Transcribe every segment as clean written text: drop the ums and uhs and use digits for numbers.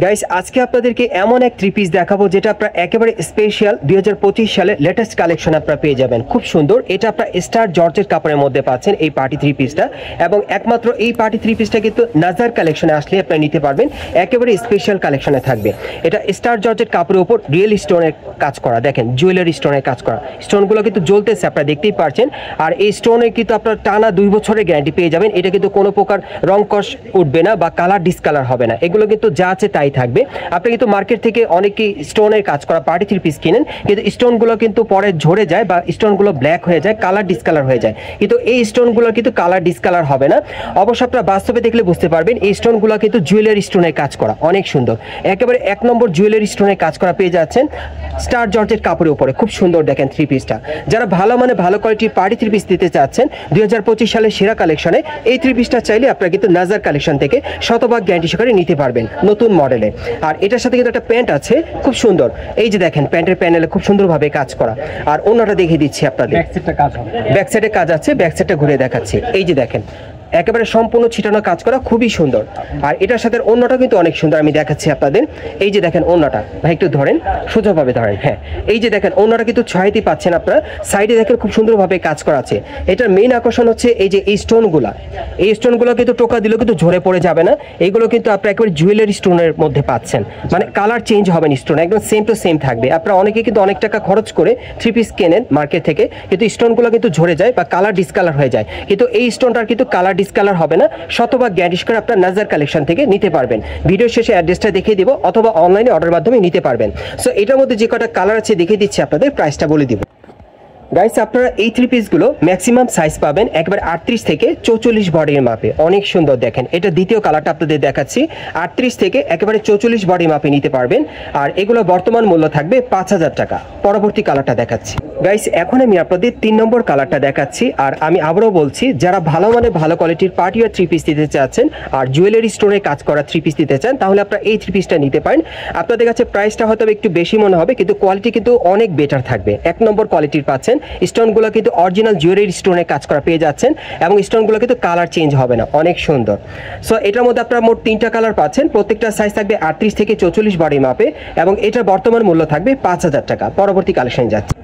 Guys আজকে আপনাদেরকে এমন এক থ্রি পিস দেখাবো যেটা আপনারা একেবারে স্পেশাল 2025 সালে লেটেস্ট কালেকশন আপনারা পেয়ে যাবেন। খুব সুন্দর, এটা আপনারা স্টার জর্জেট কাপড়ের মধ্যে পাচ্ছেন এই পার্টি থ্রি পিসটা, এবং একমাত্র এই পার্টি থ্রি পিসটা কিন্তু নাজার কালেকশনে আসলে আপনারা নিতে পারবেন, একেবারে স্পেশাল কালেকশনে থাকবে। এটা স্টার জর্জেট কাপড়ের উপর রিয়েল স্টোনের কাজ করা, দেখেন জুয়েলারি স্টোনের কাজ করা, স্টোনগুলো কিন্তু জ্বলতেছে আপনারা দেখতেই পাচ্ছেন। আর এই স্টোনে কিন্তু আপনারা টানা 2 বছরের গ্যারান্টি পেয়ে যাবেন। এটা কিন্তু কোনো প্রকার রং কষ উঠবে না বা কালার ডিসকালার হবে না, এগুলো কিন্তু যা আছে তাই থাকবে। আপনি কিন্তু মার্কেট থেকে অনেকেই স্টোনের কাজ করা পার্টি থ্রি পিস কিনেন, কিন্তু স্টোনগুলো কিন্তু পরে ঝরে যায় বা স্টোনগুলো ব্ল্যাক হয়ে যায়, কালার ডিসকালার হয়ে যায়, কিন্তু এই স্টোনগুলো কিন্তু কালার ডিসকালার হবে না। অবশ্য আপনারা বাস্তবে দেখলে বুঝতে পারবেন এই স্টোনগুলো কিন্তু জুয়েলারি স্টোনের কাজ করা, অনেক সুন্দর, একেবারে 1 নম্বর জুয়েলারি স্টোনের কাজ করা পেয়ে যাচ্ছেন স্টার জর্জেট কাপড়ের উপরে। খুব সুন্দর দেখেন থ্রি পিসটা, যারা ভালো মানে ভালো কোয়ালিটির পার্টি থ্রি পিস দিতে চাচ্ছেন 2025 সালের সেরা কালেকশনে, এই থ্রি পিসটা চাইলে আপনারা কিন্তু নাজার কালেকশন থেকে শতভাগ গ্যারান্টি সহকারে নিতে পারবেন নতুন মডেলে। আর এটার সাথে কিন্তু একটা প্যান্ট আছে খুব সুন্দর, এই যে দেখেন প্যান্টের প্যানেলে খুব সুন্দরভাবে কাজ করা। আর অন্যটা দেখিয়ে দিচ্ছি আপনাদের, ব্যাক সাইডে কাজ আছে, ব্যাক সাইডটা ঘুরে দেখাচ্ছি, এই যে দেখেন একেবারে সম্পূর্ণ ছিটানো কাজ করা, খুবই সুন্দর। আর এটার সাথে অন্যটা কিন্তু অনেক সুন্দর, আমি দেখাচ্ছি আপনাদের, এই যে দেখেন অন্যটা, ভাই একটু ধরেন, সোজাভাবে ধরেন, হ্যাঁ এই যে দেখেন অন্যটা কিন্তু 6টি পাচ্ছেন আপনারা, সাইডে দেখেন খুব সুন্দরভাবে কাজ করা আছে। এটার মেইন আকর্ষণ হচ্ছে এই যে এই স্টোনগুলা, এই স্টোনগুলো কিন্তু টোকা দিলেও কিন্তু ঝরে পড়ে যাবে না, এইগুলো কিন্তু আপনারা একেবারে জুয়েলারি স্টোনের মধ্যে পাচ্ছেন, মানে কালার চেঞ্জ হবে না, স্টোন একদম সেম টু সেম থাকবে। আপনারা অনেকে কিন্তু অনেক টাকা খরচ করে থ্রি পিস কেনেন মার্কেট থেকে, কিন্তু স্টোনগুলো কিন্তু ঝরে যায় বা কালার ডিসকালার হয়ে যায়, কিন্তু এই স্টোনটার কিন্তু কালার ডিসকালার হবে না, শতভাগ গ্যারান্টি করে আপনার নাজার কালেকশন থেকে নিতে পারবেন। ভিডিও শেষে অ্যাড্রেসটা দেখিয়ে দিব, অথবা অনলাইনে অর্ডার মাধ্যমে নিতে পারবেন। সো এটার মধ্যে যে কটা কালার আছে দেখিয়ে দিচ্ছি আপনাদের, প্রাইসটা বলে দিব। গাইস আপনারা এই থ্রি পিসগুলো ম্যাক্সিমাম সাইজ পাবেন একবার 38 থেকে 44 বডির মাপে, অনেক সুন্দর দেখেন। এটা দ্বিতীয় কালারটা আপনাদের দেখাচ্ছি, 38 থেকে একেবারে 44 বডি মাপে নিতে পারবেন। আর এগুলো বর্তমান মূল্য থাকবে 5000 টাকা। পরবর্তী কালারটা দেখাচ্ছি গাইস, এখন আমি আপনাদের 3 নম্বর কালারটা দেখাচ্ছি। আর আমি আবারও বলছি, যারা ভালো মানে ভালো কোয়ালিটির পার্টি আর থ্রি পিস দিতে চাচ্ছেন আর জুয়েলারি স্টোনে কাজ করা থ্রি পিস দিতে চান, তাহলে আপনারা এই থ্রি পিসটা নিতে পারেন। আপনাদের কাছে প্রাইসটা হয়তো একটু বেশি মনে হবে, কিন্তু কোয়ালিটি কিন্তু অনেক বেটার থাকবে, 1 নম্বর কোয়ালিটির পাচ্ছেন। স্টোনগুলো কিন্তু অরিজিনাল জুয়েলারি স্টোনে কাজ করা পেয়ে যাচ্ছেন, এবং স্টোনগুলো কিন্তু কালার চেঞ্জ হবে না, অনেক সুন্দর। সো এটার মধ্যে আপনারা মোট 3টা কালার পাচ্ছেন, প্রত্যেকটা সাইজ থাকবে 38 থেকে 44 বডি মাপে, এবং এটার বর্তমান মূল্য থাকবে 5000 টাকা। পরবর্তী কালেকশন যাচ্ছে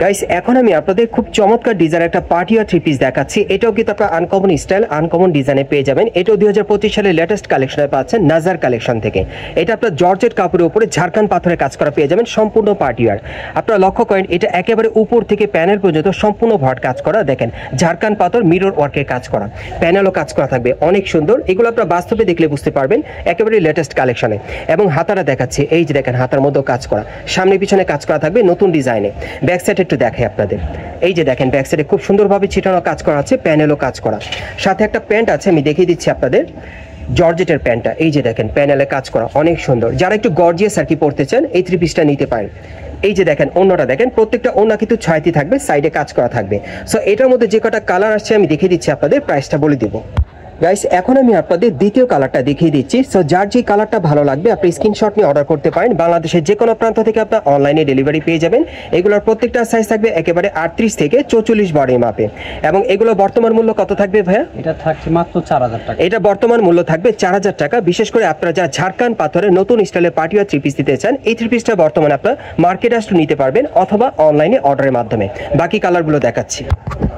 গাইস, এখন আমি আপনাদের খুব চমৎকার ডিজাইনের একটা পার্টি আর থ্রি পিস দেখাচ্ছি। এটাও কিন্তু আপনারা আনকমন স্টাইল আনকমন ডিজাইনে পেয়ে যাবেন। এটাও 2025 সালের লেটেস্ট কালেকশনে পাচ্ছেন নাজার কালেকশন থেকে। এটা আপনার জর্জেট কাপড়ের উপরে ঝাড়খান্ড পাথরের কাজ করা পেয়ে যাবেন, সম্পূর্ণ পার্টি আর। আপনারা লক্ষ্য করেন এটা একেবারে উপর থেকে প্যানেল পর্যন্ত সম্পূর্ণ ভট কাজ করা, দেখেন ঝাড়খান্ড পাথর মিরর ওয়ার্কের কাজ করা, প্যানেলও কাজ করা থাকবে, অনেক সুন্দর। এগুলো আপনারা বাস্তবে দেখলে বুঝতে পারবেন, একেবারে লেটেস্ট কালেকশনে। এবং হাতাটা দেখাচ্ছি, এই যে দেখেন হাতার মধ্যেও কাজ করা, সামনে পিছনে কাজ করা থাকবে নতুন ডিজাইনে। ব্যাক সাইড একটু দেখাই আপনাদের, এই যে দেখেন ব্যাক সাইডে খুব সুন্দরভাবে ছিটানো কাজ করা আছে, প্যানেলও কাজ করা, সাথে একটা প্যান্ট আছে, আমি দেখিয়ে দিচ্ছি আপনাদের জর্জেটের প্যান্টটা, এই যে দেখেন প্যানেলে কাজ করা, অনেক সুন্দর। যারা একটু গর্জিয়াস আর কি পড়তে চান এই থ্রি পিসটা নিতে পারেন। এই যে দেখেন অন্যটা দেখেন, প্রত্যেকটা অন্য কিন্তু 6টি থাকবে, সাইডে কাজ করা থাকবে। সো এটার মধ্যে যে কটা কালার আসছে আমি দেখিয়ে দিচ্ছি আপনাদের, প্রাইসটা বলে দিব। গাইস এখন আমি আপনাদের দ্বিতীয় কালারটা দেখিয়ে দিচ্ছি। সো যার যে কালারটা ভালো লাগবে আপনি স্ক্রিনশট নিয়ে অর্ডার করতে পারেন, বাংলাদেশের যে কোনো প্রান্ত থেকে আপনার অনলাইনে ডেলিভারি পেয়ে যাবেন। এগুলোর প্রত্যেকটা সাইজ থাকবে একেবারে 38 থেকে 44 বডি মাপে, এবং এগুলো বর্তমান মূল্য কত থাকবে ভাইয়া? এটা থাকছে মাত্র 4000 টাকা। এটা বর্তমান মূল্য থাকবে 4000 টাকা। বিশেষ করে আপনারা যারা ঝাড়খান্ড পাথরের নতুন স্টাইলের পার্টি আর থ্রি পিস দিতে চান, এই থ্রি পিসটা বর্তমানে আপনার মার্কেটে আসলে নিতে পারবেন, অথবা অনলাইনে অর্ডারের মাধ্যমে। বাকি কালারগুলো দেখাচ্ছি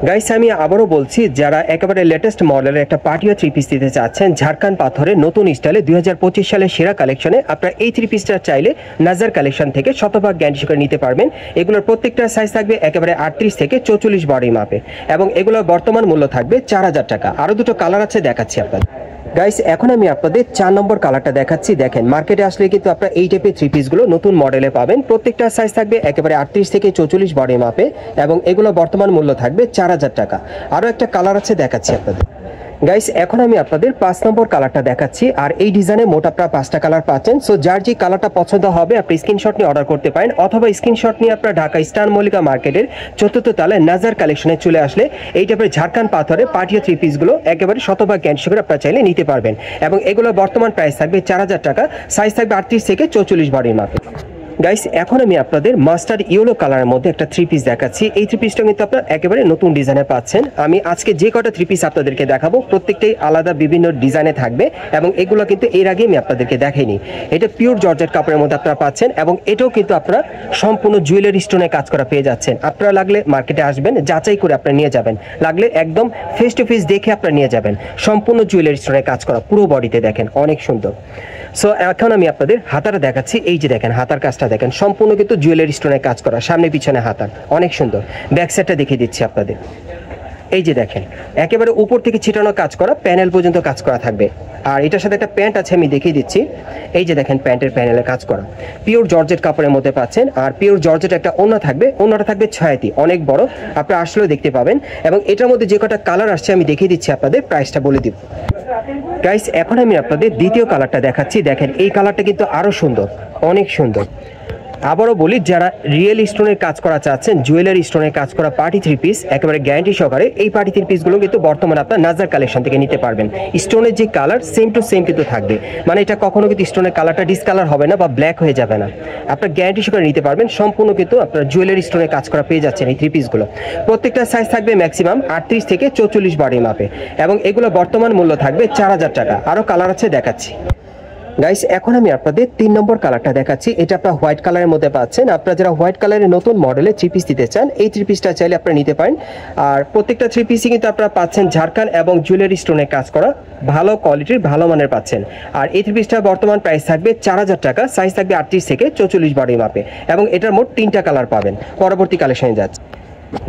গাইস, আমি আবারও বলছি, যারা একেবারে লেটেস্ট মডেলের একটা পার্টি আর থ্রি পিস দিতে চাচ্ছেন ঝাড়খান্ড পাথরের নতুন স্টাইলে 2025 সালের সেরা কালেকশনে, আপনারা এই থ্রি পিসটা চাইলে নাজার কালেকশন থেকে শতভাগ গ্যারান্টি করে নিতে পারবেন। এগুলোর প্রত্যেকটা সাইজ থাকবে একেবারে 38 থেকে 44 বডি মাপে, এবং এগুলোর বর্তমান মূল্য থাকবে 4000 টাকা। আরও দুটো কালার আছে, দেখাচ্ছি আপনাদের। গাইস এখন আমি আপনাদের 4 নম্বর কালারটা দেখাচ্ছি। দেখেন মার্কেটে আসলে কিন্তু আপনারা এই টাইপের থ্রি পিসগুলো নতুন মডেলে পাবেন, প্রত্যেকটা সাইজ থাকবে একেবারে 38 থেকে 44 বডি মাপে, এবং এগুলো বর্তমান মূল্য থাকবে 4000 টাকা। আরও একটা কালার আছে, দেখাচ্ছি আপনাদের। গাইস এখন আমি আপনাদের 5 নম্বর কালারটা দেখাচ্ছি। আর এই ডিজাইনে মোট আপনারা 5টা কালার পাচ্ছেন। সো যার যে কালারটা পছন্দ হবে আপনি স্ক্রিনশট নিয়ে অর্ডার করতে পারেন, অথবা স্ক্রিনশট নিয়ে আপনারা ঢাকা স্টার মল্লিকা মার্কেটের 4র্থ তলায় নাজার কালেকশনে চলে আসলে এই টাইপের ঝাড়খান্ড পাথরে পার্টি থ্রি পিসগুলো একেবারে শতভাগ গ্যারান্টি করে আপনারা চাইলে নিতে পারবেন। এবং এগুলো বর্তমান প্রাইস থাকবে 4000 টাকা, সাইজ থাকবে 38 থেকে 44 বডির মাপে। গাইস এখন আমি আপনাদের মাস্টার্ড ইয়েলো কালারের মধ্যে একটা থ্রি পিস দেখাচ্ছি। এই থ্রি পিসটা কিন্তু আপনারা একেবারে নতুন ডিজাইনে পাচ্ছেন। আমি আজকে যে কটা থ্রি পিস আপনাদেরকে দেখাবো প্রত্যেকটাই আলাদা বিভিন্ন ডিজাইনে থাকবে এবং এগুলো কিন্তু এর আগে আমি আপনাদেরকে দেখাইনি। এটা পিওর জর্জেট কাপড়ের মধ্যে আপনারা পাচ্ছেন এবং এটাও কিন্তু আপনারা সম্পূর্ণ জুয়েলারি স্টোনে কাজ করা পেয়ে যাচ্ছেন। আপনারা লাগলে মার্কেটে আসবেন, যাচাই করে আপনারা নিয়ে যাবেন, লাগলে একদম ফেস টু ফেস দেখে আপনারা নিয়ে যাবেন। সম্পূর্ণ জুয়েলারি স্টোনে কাজ করা, পুরো বডিতে দেখেন অনেক সুন্দর। সো এখন আমি আপনাদের হাতাটা দেখাচ্ছি। এই যে দেখেন হাতার কাজটা দেখেন, সম্পূর্ণ কিন্তু জুয়েলারি স্টোনে কাজ করা, সামনে পিছনে হাতার অনেক সুন্দর। ব্যাক সাইডটা দেখিয়ে দিচ্ছি আপনাদের। এই যে দেখেন একেবারে উপর থেকে ছিটানো কাজ করা, প্যানেল পর্যন্ত কাজ করা থাকবে। আর এটার সাথে একটা প্যান্ট আছে, আমি দেখিয়ে দিচ্ছি। এই যে দেখেন প্যান্টের প্যানেলে কাজ করা, পিওর জর্জেট কাপড়ের মধ্যে পাচ্ছেন। আর পিওর জর্জেট একটা ওড়না থাকবে, ওড়নাটা থাকবে ছয়াতি, অনেক বড়, আপনারা আসলেও দেখতে পাবেন। এবং এটার মধ্যে যে কটা কালার আসছে আমি দেখিয়ে দিচ্ছি আপনাদের, প্রাইসটা বলে দিব। গাইস এখন আমি আপনাদের দ্বিতীয় কালারটা দেখাচ্ছি। দেখেন এই কালারটা কিন্তু আরো সুন্দর, অনেক সুন্দর। আবারও বলি, যারা রিয়েল স্টোনের কাজ করা চাচ্ছেন, জুয়েলারি স্টোনের কাজ করা পার্টি থ্রি পিস একেবারে গ্যারান্টি সহকারে, এই পার্টি থ্রি পিসগুলো কিন্তু বর্তমানে আপনার নাজার কালেকশন থেকে নিতে পারবেন। স্টোনের যে কালার সেম টু সেম কিন্তু থাকবে, মানে এটা কখনো কিন্তু স্টোনের কালারটা ডিসকালার হবে না বা ব্ল্যাক হয়ে যাবে না। আপনার গ্যারান্টি সহকারে নিতে পারবেন। সম্পূর্ণ কিন্তু আপনার জুয়েলারি স্টোনের কাজ করা পেয়ে যাচ্ছেন এই থ্রি পিসগুলো। প্রত্যেকটা সাইজ থাকবে ম্যাক্সিমাম 38 থেকে 44 বডি মাপে এবং এগুলো বর্তমান মূল্য থাকবে 4000 টাকা। আরও কালার আছে, দেখাচ্ছি। গাইস এখন আমি আপনাদের 3 নম্বর কালারটা দেখাচ্ছি। এটা আপনারা হোয়াইট কালারের মধ্যে পাচ্ছেন। আপনারা যারা হোয়াইট কালারের নতুন মডেলে থ্রি পিস দিতে চান, এই থ্রি পিসটা চাইলে আপনারা নিতে পারেন। আর প্রত্যেকটা থ্রি পিসই কিন্তু আপনারা পাচ্ছেন ঝাড়খান্ড এবং জুয়েলারি স্টোনে কাজ করা, ভালো কোয়ালিটির, ভালো মানের পাচ্ছেন। আর এই থ্রি পিসটা বর্তমান প্রাইস থাকবে 4000 টাকা, সাইজ থাকবে 38 থেকে 44 বডি মাপে এবং এটার মোট 3টা কালার পাবেন। পরবর্তী কালেকশনে যাচ্ছে।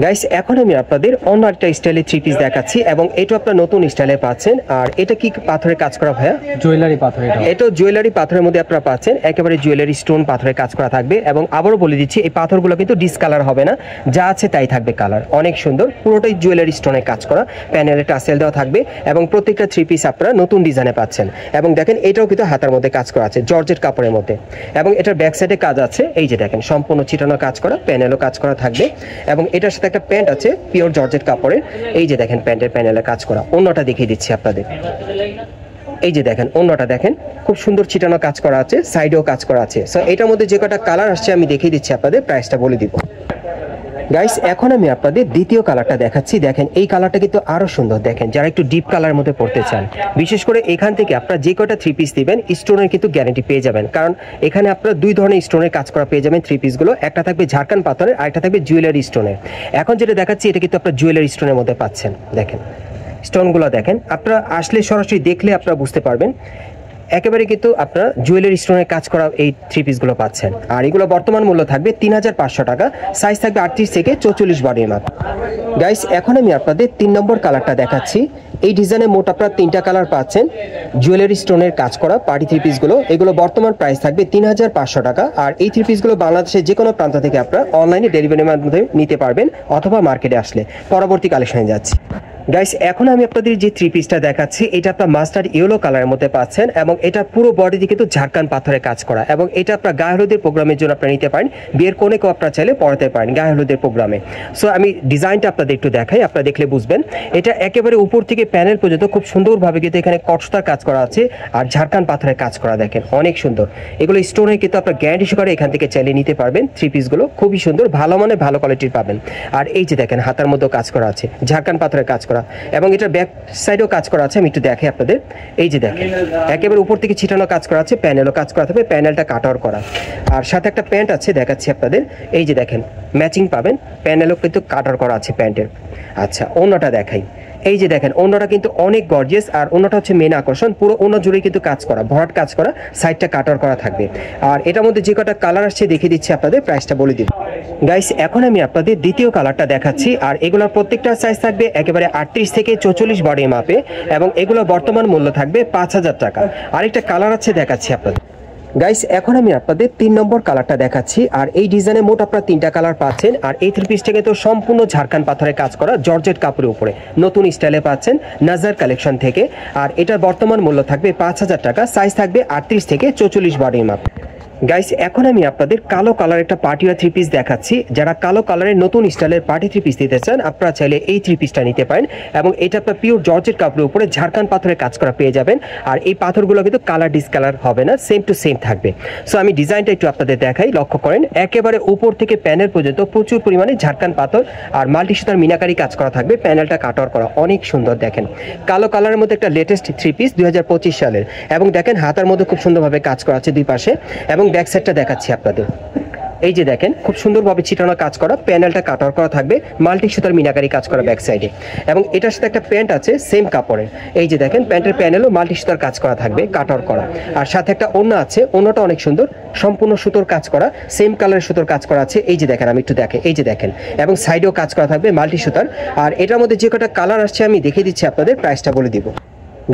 গাইস এখন আমি আপনাদের অন্য একটা স্টাইলের থ্রি পিস দেখাচ্ছি এবং এটা আপনারা নতুন স্টাইলে পাচ্ছেন। আর এটা কি পাথরের কাজ করা ভাইয়া? জুয়েলারি পাথর। এটা জুয়েলারি পাথরের মধ্যে আপনারা পাচ্ছেন, একেবারে জুয়েলারি স্টোন পাথরের কাজ করা থাকবে। এবং আবারও বলে দিচ্ছি, এই পাথরগুলো কিন্তু ডিসকালার হবে না, যা আছে তাই থাকবে কালার, অনেক সুন্দর। পুরোটাই জুয়েলারি স্টোনের কাজ করা, প্যানেলে টাসেল দেওয়া থাকবে এবং প্রত্যেকটা থ্রি পিস আপনারা নতুন ডিজাইনে পাচ্ছেন। এবং দেখেন এটাও কিন্তু হাতার মধ্যে কাজ করা আছে, জর্জেট কাপড়ের মধ্যে। এবং এটার ব্যাক সাইডে কাজ আছে, এই যে দেখেন সম্পূর্ণ ছিটানো কাজ করা, প্যানেলও কাজ করা থাকবে। এবং এটার সাথে একটা প্যান্ট আছে পিওর জর্জেট কাপড়ের। এই যে দেখেন প্যান্টের প্যানেলে কাজ করা। ওড়নাটা দেখিয়ে দিচ্ছি আপনাদের। এই যে দেখেন ওড়নাটা দেখেন, খুব সুন্দর ছিটানো কাজ করা আছে, সাইডেও কাজ করা আছে। সো এটার মধ্যে যে কটা কালার আসছে আমি দেখিয়ে দিচ্ছি আপনাদের, প্রাইসটা বলে দিব। গাইস এখন আমি আপনাদের দ্বিতীয় কালারটা দেখাচ্ছি। দেখেন এই কালারটা কিন্তু আরো সুন্দর। দেখেন যারা একটু ডিপ কালার মধ্যে পড়তে চান, বিশেষ করে এখান থেকে আপনারা যে কটা থ্রি পিস দিবেন স্টোনের কিন্তু গ্যারান্টি পেয়ে যাবেন। কারণ এখানে আপনারা দুই ধরনের স্টোনের কাজ করা পেয়ে যাবেন থ্রি পিসগুলো। একটা থাকবে ঝাড়খান্ড পাথরের, আর একটা থাকবে জুয়েলারি স্টোনের। এখন যেটা দেখাচ্ছি এটা কিন্তু আপনারা জুয়েলারি স্টোনের মধ্যে পাচ্ছেন। দেখেন স্টোনগুলো দেখেন, আপনারা আসলে সরাসরি দেখলে আপনারা বুঝতে পারবেন। একেবারে কিন্তু আপনারা জুয়েলারি স্টোনের কাজ করা এই থ্রি পিসগুলো পাচ্ছেন। আর এগুলো বর্তমান মূল্য থাকবে 3500 টাকা, সাইজ থাকবে 38 থেকে 44 বডির মাপ। গাইস এখন আমি আপনাদের 3 নম্বর কালারটা দেখাচ্ছি। এই ডিজাইনে মোট আপনারা 3টা কালার পাচ্ছেন, জুয়েলারি স্টোনের কাজ করা পার্টি থ্রি পিসগুলো। এগুলো বর্তমান প্রাইস থাকবে 3500 টাকা। আর এই থ্রি পিসগুলো বাংলাদেশের যে কোনো প্রান্ত থেকে আপনারা অনলাইনে ডেলিভারির মাধ্যমে নিতে পারবেন অথবা মার্কেটে আসলে। পরবর্তী কালেকশনে যাচ্ছি। গাইস এখন আমি আপনাদের যে থ্রি পিসটা দেখাচ্ছি এটা আপনার মাস্টার্ড ইয়েলো কালারের মধ্যে পাচ্ছেন এবং এটা পুরো বডিতে কিন্তু ঝাড়খান্ড পাথরের কাজ করা এবং এটা আপনার গায়ে হলুদের প্রোগ্রামের জন্য আপনারা নিতে পারেন। বিয়ের কোণেকেও আপনারা চাইলে পড়াতে পারেন গায়ে হলুদের প্রোগ্রামে। সো আমি ডিজাইনটা আপনাদের একটু দেখাই, আপনারা দেখলে বুঝবেন। এটা একেবারে উপর থেকে প্যানেল পর্যন্ত খুব সুন্দরভাবে কিন্তু এখানে কটসতার কাজ করা আছে আর ঝাড়খান্ড পাথরের কাজ করা, দেখেন অনেক সুন্দর। এগুলো স্টোনে কিন্তু আপনার গ্যারান্টি সহকারে এখান থেকে চাইলে নিতে পারবেন। থ্রি পিসগুলো খুবই সুন্দর, ভালো মানে ভালো কোয়ালিটির পাবেন। আর এই যে দেখেন হাতার মধ্যেও কাজ করা আছে, ঝাড়খান্ড পাথরের কাজ করা এবং এটা ব্যাক সাইডেও কাজ করা আছে। আমি একটু দেখাই আপনাদের। এই যে দেখেন একেবারে উপর থেকে ছিটানো কাজ করা আছে, প্যানেলও কাজ করা থাকবে, প্যানেলটা কাটার করা। আর সাথে একটা প্যান্ট আছে, দেখাচ্ছি আপনাদের। এই যে দেখেন ম্যাচিং পাবেন, প্যানেলও কিন্তু কাটার করা আছে প্যান্টের। আচ্ছা ওড়নাটা দেখাই। এই যে দেখেন ওড়নাটা কিন্তু অনেক গর্জিয়াস আর ওড়নাটা হচ্ছে মেন আকর্ষণ। পুরো ওড়না জুড়ে কিন্তু কাজ করা, ভরাট কাজ করা, সাইডটা কাটার করা থাকবে। আর এটার মধ্যে যে কটা কালার আসছে দেখিয়ে দিচ্ছি আপনাদের, প্রাইসটা বলে দিব। গাইস এখন আমি আপনাদের দ্বিতীয় কালারটা দেখাচ্ছি। আর এগুলোর প্রত্যেকটা সাইজ থাকবে একেবারে 38 থেকে 44 বডি মাপে এবং এগুলো বর্তমান মূল্য থাকবে 5000 টাকা। আরেকটা কালার আছে, দেখাচ্ছি আপনাদের। গাইস এখন আমি আপনাদের 3 নম্বর কালারটা দেখাচ্ছি। আর এই ডিজাইনে মোট আপনারা 3টা কালার পাচ্ছেন। আর এই থ্রি পিসটাকে তো সম্পূর্ণ ঝাড়খান্ড পাথরের কাজ করা, জর্জেট কাপড়ের উপরে নতুন স্টাইলে পাচ্ছেন নাজার কালেকশন থেকে। আর এটার বর্তমান মূল্য থাকবে 5000 টাকা, সাইজ থাকবে 38 থেকে 44 বডির মাপ। গাইস এখন আমি আপনাদের কালো কালার একটা পার্টি ওয়্যার থ্রি পিস দেখাচ্ছি। যারা কালো কালারের নতুন স্টাইলের পার্টি থ্রি পিস দিতে চান আপনারা চাইলে এই থ্রি পিসটা নিতে পারেন এবং এটা আপনার পিওর জর্জেট কাপড়ের উপরে ঝাড়খান পাথরের কাজ করা পেয়ে যাবেন। আর এই পাথরগুলো কিন্তু কালার ডিসকালার হবে না, সেম টু সেম থাকবে। সো আমি ডিজাইনটা একটু আপনাদের দেখাই, লক্ষ্য করেন একেবারে উপর থেকে প্যানেল পর্যন্ত প্রচুর পরিমাণে ঝাড়খান পাথর আর মাল্টি সুতার মিনাকারি কাজ করা থাকবে। প্যানেলটা কাটওয়ার করা অনেক সুন্দর, দেখেন কালো কালারের মধ্যে একটা লেটেস্ট থ্রি পিস 2025 সালের। এবং দেখেন হাতার মধ্যে খুব সুন্দরভাবে কাজ করা আছে দুই পাশে। এবং ব্যাক সাইডটা দেখাচ্ছি আপনাদের, এই যে দেখেন খুব সুন্দরভাবে ছিটানো কাজ করা, প্যানেলটা কাটার করা থাকবে, মাল্টি সুতার মিনাকারি কাজ করা ব্যাক সাইডে। এবং এটার সাথে একটা প্যান্ট আছে সেম কাপড়ের, এই যে দেখেন প্যান্টের প্যানেলও মাল্টি সুতার কাজ করা থাকবে, কাটার করা। আর সাথে একটা ওড়না আছে, ওড়নাটা অনেক সুন্দর, সম্পূর্ণ সুতোর কাজ করা, সেম কালারের সুতোর কাজ করা আছে। এই যে দেখেন আমি একটু দেখে, এই যে দেখেন এবং সাইডেও কাজ করা থাকবে মাল্টি সুতার। আর এটার মধ্যে যে কটা কালার আসছে আমি দেখিয়ে দিচ্ছি আপনাদের, প্রাইসটা বলে দিব।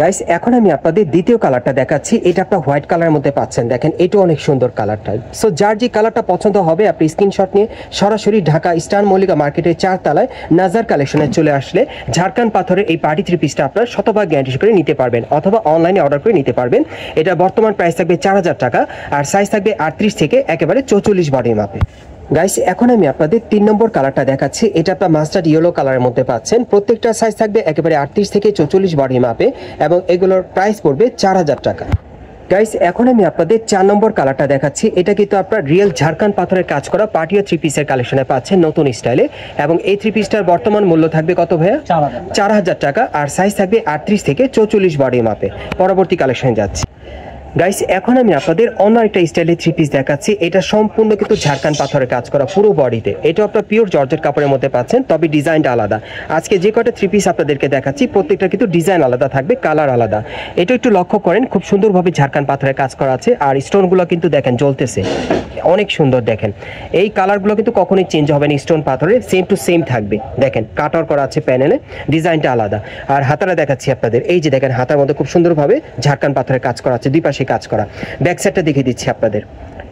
গাইস এখন আমি আপনাদের দ্বিতীয় কালারটা দেখাচ্ছি। এটা আপনার হোয়াইট কালারের মধ্যে পাচ্ছেন, দেখেন এটা অনেক সুন্দর কালারটা। সো যার যে কালারটা পছন্দ হবে আপনি স্ক্রিনশট নিয়ে সরাসরি ঢাকা স্টার মল্লিকা মার্কেটের 4 তলায় নাজার কালেকশনে চলে আসলে ঝাড়খান পাথরের এই পার্টি থ্রি পিসটা আপনার শতভাগ গ্যারান্টি করে নিতে পারবেন, অথবা অনলাইনে অর্ডার করে নিতে পারবেন। এটা বর্তমান প্রাইস থাকবে 4000 টাকা আর সাইজ থাকবে 38 থেকে একেবারে 44 বডির মাপে। গাইস এখন আমি আপনাদের 3 নম্বর কালারটা দেখাচ্ছি। এটা আপনার মাস্টার্ড ইয়েলো কালারের মধ্যে পাচ্ছেন, প্রত্যেকটা সাইজ থাকবে একেবারে 38 থেকে 44 বডি মাপে এবং এগুলোর প্রাইস পড়বে 4000 টাকা। গাইস এখন আমি আপনাদের 4 নম্বর কালারটা দেখাচ্ছি। এটা কিন্তু আপনার রিয়েল ঝাড়খান পাথরের কাজ করা পার্টিও থ্রি পিসের কালেকশনে পাচ্ছেন নতুন স্টাইলে। এবং এই থ্রি পিসটার বর্তমান মূল্য থাকবে কত ভাইয়া? 4000 টাকা আর সাইজ থাকবে 38 থেকে 44 বডি মাপে। পরবর্তী কালেকশনে যাচ্ছি। গাইস এখন আমি আপনাদের অন্য একটা স্টাইলের থ্রি পিস দেখাচ্ছি। এটা সম্পূর্ণ কিন্তু ঝাড়খান পাথরের কাজ করা পুরো বডিতে। এটা আপনার পিওর জর্জেট কাপড়ের মধ্যে পাচ্ছেন, তবে ডিজাইনটা আলাদা। আজকে যে কটা থ্রি পিস আপনাদেরকে দেখাচ্ছি প্রত্যেকটা কিন্তু ডিজাইন আলাদা থাকবে, কালার আলাদা। এটা একটু লক্ষ্য করেন, খুব সুন্দরভাবে ঝাড়খান পাথরের কাজ করা আছে আর স্টোনগুলো কিন্তু দেখেন জ্বলতেছে, অনেক সুন্দর। দেখেন এই কালারগুলো কিন্তু কখনোই চেঞ্জ হবে না, স্টোন পাথরের সেম টু সেম থাকবে। দেখেন কাটার করা আছে প্যানেলে, ডিজাইনটা আলাদা। আর হাতারা দেখাচ্ছি আপনাদের, এই যে দেখেন হাতার মধ্যে খুব সুন্দরভাবে ঝাড়খান পাথরের কাজ করা আছে, দুই পাশে কাজ করা। ব্যাক সাইডটা দেখিয়ে দিচ্ছি আপনাদের,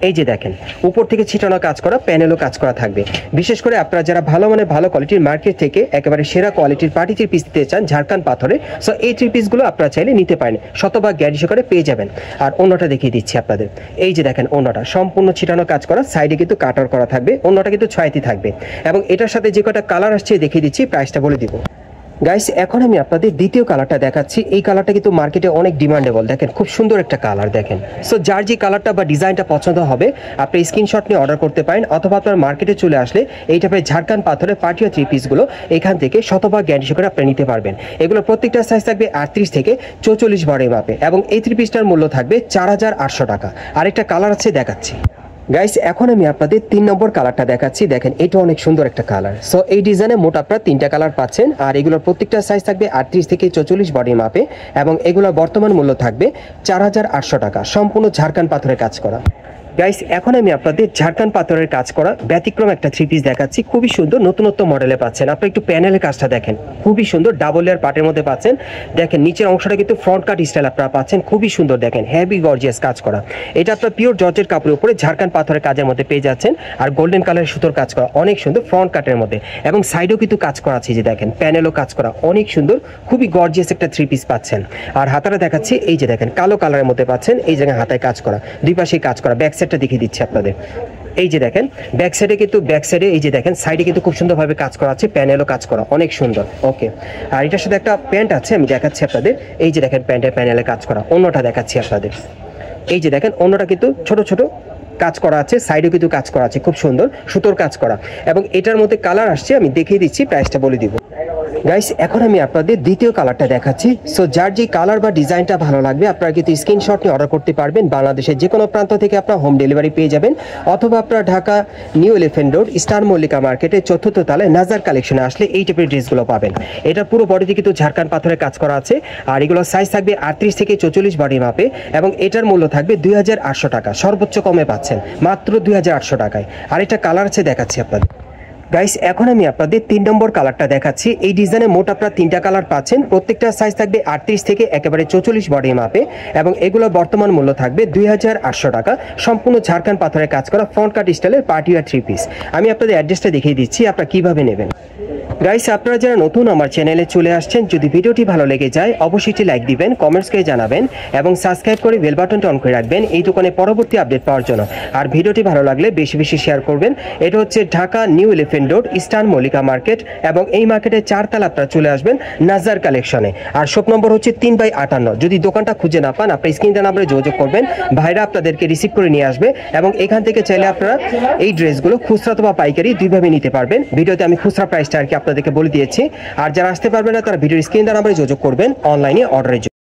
এই যে দেখেন উপর থেকে ছিটানো কাজ করা, প্যানেলও কাজ করা থাকবে। বিশেষ করে আপনারা যারা ভালো মানে ভালো কোয়ালিটির মার্কেট থেকে একেবারে সেরা কোয়ালিটির পার্টি থ্রি পিস দিতে চান ঝাড়খান পাথরে, সো এই থ্রি পিসগুলো আপনারা চাইলে নিতে পারেন, শতভাগ গ্যারান্টি সহকারে পেয়ে যাবেন। আর অন্যটা দেখিয়ে দিচ্ছি আপনাদের, এই যে দেখেন অন্যটা সম্পূর্ণ ছিটানো কাজ করা, সাইডে কিন্তু কাটার করা থাকবে, অন্যটা কিন্তু ছয়তি থাকবে। এবং এটার সাথে যে কটা কালার আসছে দেখিয়ে দিচ্ছি, প্রাইসটা বলে দিব। গাইস এখন আমি আপনাদের দ্বিতীয় কালারটা দেখাচ্ছি। এই কালারটা কিন্তু মার্কেটে অনেক ডিমান্ডেবল, দেখেন খুব সুন্দর একটা কালার। দেখেন সো যার যে কালারটা বা ডিজাইনটা পছন্দ হবে আপনি স্ক্রিনশট নিয়ে অর্ডার করতে পারেন, অথবা আপনার মার্কেটে চলে আসলে এই টাইপের ঝাড়খান পাথরের পার্টিও থ্রি পিসগুলো এখান থেকে শতভাগ গ্যারান্টি সহকারে আপনি নিতে পারবেন। এগুলো প্রত্যেকটা সাইজ থাকবে 38 থেকে 44 বডি মাপে এবং এই থ্রি পিসটার মূল্য থাকবে 4800 টাকা। আরেকটা কালার আছে দেখাচ্ছি। গাইস এখন আমি আপনাদের 3 নম্বর কালারটা দেখাচ্ছি। দেখেন এটা অনেক সুন্দর একটা কালার। সো এই ডিজাইনে মোট আপনারা 3টা কালার পাচ্ছেন আর এগুলোর প্রত্যেকটা সাইজ থাকবে 38 থেকে 44 বডি মাপে এবং এগুলোর বর্তমান মূল্য থাকবে 4800 টাকা, সম্পূর্ণ ঝাড়খান পাথরের কাজ করা। গাইস এখন আমি আপনাদের ঝাড়খান পাথরের কাজ করা ব্যতিক্রম একটা থ্রি পিস দেখাচ্ছি, খুবই সুন্দর নতুনত্ব মডেলে পাচ্ছেন। আপনি একটু প্যানেলের কাজটা দেখেন, খুবই সুন্দর, ডাবল লেয়ার পার্টের মধ্যে পাচ্ছেন। দেখেন নিচের অংশটা কিন্তু ফ্রন্ট কাট স্টাইল আপনারা পাচ্ছেন, খুবই সুন্দর। দেখেন হেভি গর্জিয়াস কাজ করা, এটা আপনার পিওর জর্জেট কাপড়ের উপরে ঝাড়খান পাথরের কাজের মধ্যে পেয়ে যাচ্ছেন। আর গোল্ডেন কালারের সুতোর কাজ করা অনেক সুন্দর ফ্রন্ট কাটের মধ্যে এবং সাইডেও কিন্তু কাজ করা আছে, যে দেখেন প্যানেলও কাজ করা অনেক সুন্দর, খুবই গর্জিয়াস একটা থ্রি পিস পাচ্ছেন। আর হাতাটা দেখাচ্ছি, এই যে দেখেন কালো কালারের মধ্যে পাচ্ছেন, এই জায়গায় হাতায় কাজ করা, দুই পাশেই কাজ করা। ব্যাক সাইডটা দেখিয়ে দিচ্ছি আপনাদের, এই যে দেখেন ব্যাক সাইডে কিন্তু এই যে দেখেন সাইডে কিন্তু খুব সুন্দরভাবে কাজ করা আছে, প্যানেলও কাজ করা অনেক সুন্দর। ওকে, আর এটার সাথে একটা প্যান্ট আছে আমি দেখাচ্ছি আপনাদের, এই যে দেখেন প্যান্টের প্যানেলে কাজ করা। অন্যটা দেখাচ্ছি আপনাদের, এই যে দেখেন অন্যটা কিন্তু ছোট ছোট কাজ করা আছে, সাইডেও কিন্তু কাজ করা আছে, খুব সুন্দর সুতোর কাজ করা। এবং এটার মধ্যে কালার আসছে আমি দেখিয়ে দিচ্ছি, প্রাইসটা বলে দিব। গাইস এখন আমি আপনাদের দ্বিতীয় কালারটা দেখাচ্ছি। সো যার যে কালার বা ডিজাইনটা ভালো লাগবে আপনারা কিন্তু স্ক্রিনশট নিয়ে অর্ডার করতে পারবেন। বাংলাদেশের যে কোনো প্রান্ত থেকে আপনারা হোম ডেলিভারি পেয়ে যাবেন, অথবা আপনারা Dhaka new elephant road star Mallika মার্কেটের 4র্থ তলায় নাজার কালেকশনে আসলে এই টাইপের ড্রেসগুলো পাবেন। এটা পুরো বডিতে কিন্তু ঝাড়খান পাথরের কাজ করা আছে আর এগুলো সাইজ থাকবে 38 থেকে 44 বডি মাপে এবং এটার মূল্য থাকবে 2800 টাকা, সর্বোচ্চ কমে পাচ্ছেন মাত্র 2800 টাকায়। আর এটা কালার আছে দেখাচ্ছি আপনাদের। গাইস এখন আমি আপনাদের 3 নম্বর কালারটা দেখাচ্ছি। এই ডিজাইনে মোট আপনারা 3টা কালার পাচ্ছেন, প্রত্যেকটা সাইজ থাকবে 38 থেকে একেবারে 44 বডি মাপে এবং এগুলো বর্তমান মূল্য থাকবে 2800 টাকা, সম্পূর্ণ ঝাড়খান পাথরের কাজ করা ফ্রন্ট কাট স্টাইলের পার্টি ওয়্যার থ্রি পিস। আমি আপনাদের অ্যাড্রেসটা দেখিয়ে দিচ্ছি আপনারা কিভাবে নেবেন। গাইস, আপনারা যারা নতুন আমার চ্যানেলে চলে আসছেন, যদি ভিডিওটি ভালো লেগে যায় অবশ্যই একটি লাইক দিবেন, কমেন্টস করে জানাবেন এবং সাবস্ক্রাইব করে বেল বাটনটা অন করে রাখবেন এই দোকানে পরবর্তী আপডেট পাওয়ার জন্য। আর ভিডিওটি ভালো লাগলে বেশি বেশি শেয়ার করবেন। এটা হচ্ছে Dhaka new elephant road eastern Mallika market এবং এই মার্কেটের 4 তলা আপনারা চলে আসবেন নাজার কালেকশনে। আর শপ নম্বর হচ্ছে 3/58। যদি দোকানটা খুঁজে না পান আপনার স্ক্রিন নাম্বারে যোগাযোগ করবেন, ভাইরা আপনাদেরকে রিসিভ করে নিয়ে আসবে এবং এখান থেকে চাইলে আপনারা এই ড্রেসগুলো খুচরা অথবা পাইকারি দুইভাবে নিতে পারবেন। ভিডিওতে আমি খুচরা প্রাইসটা আর কি আপনাদেরকে বলে দিয়েছি। আর যারা আসতে পারবেন না তারা ভিডিওর স্ক্রিন নাম্বারে যোগাযোগ করবেন অনলাইনে অর্ডারের জন্য।